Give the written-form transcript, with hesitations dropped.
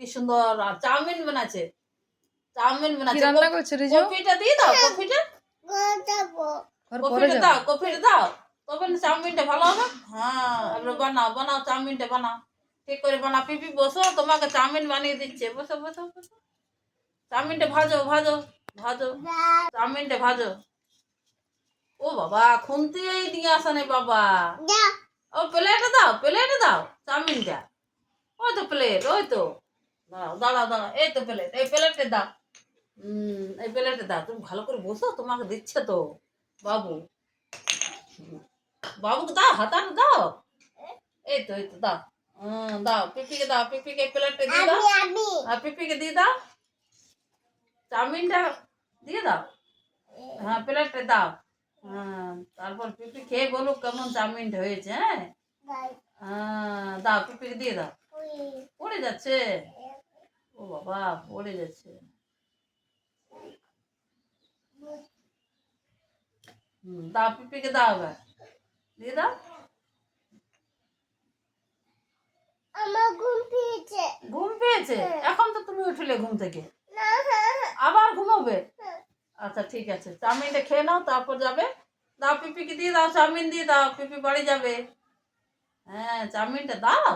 কি সুন্দর। আর চাউমিন বানাচ্ছে, চাউমিন কি বানাচ্ছে। রান্না করছো রিজু? কফিটা দিয়ে দাও, কফিটা কফিটা দাও, কফিটা দাও, তবে না চাউমিনটা ভালো হবে। হ্যাঁ এবার বানাও, বানাও চাউমিনটা বানাও, ঠিক করে বানাও। পিপি বসো, তোমাকে চাউমিন বানিয়ে দিচ্ছে, বসো বসো বসো। চাউমিনটা ভাজো ভাজো ভাজো, চাউমিনটা ভাজো। ও বাবা, খুনতেই দিয়ে আসা নেই বাবা। ও প্লেটে দাও, প্লেটে দাও চাউমিনটা। ওই তো প্লেট, ওই তো। দাঁড়াও দাঁড়াও দাঁড়াও, এই তো প্লেট, এই প্লেটে দাও। এই প্লেটে দাও। তুমি ভালো করে বসো, তোমাকে দিচ্ছে তো বাবু। বাবুকে দাও, হাতানো দাও। এই তো, এই তো দাও। দাও পিপিকে দাও, পিপিকে প্লেটে দিয়ে দাও। আর পিপিকে দিয়ে দাও, চাউমিনটা দিয়ে দাও। হ্যাঁ প্লেটে দাও। হ্যাঁ তারপর পিপি খেয়ে বলুক কেমন চাউমিনটা হয়েছে। হ্যাঁ হ্যাঁ দাও, পিপিকে দিয়ে দাও। পড়ে যাচ্ছে, ও বাবা পড়ে যাচ্ছে। দাও পিপিকে দাও, এবার দিয়ে দাও। আমার ঘুম পেয়েছে। ঘুম পেয়েছে? এখন তো তুমি উঠলে ঘুম থেকে, আবার ঘুমাবে? আচ্ছা ঠিক আছে, চাউমিনটা খেয়ে নাও, তারপর যাবে। দাও পিপিকে দিয়ে দাও, চাউমিন দিয়ে দাও, পিপি বাড়ি যাবে। হ্যাঁ চাউমিনটা দাও।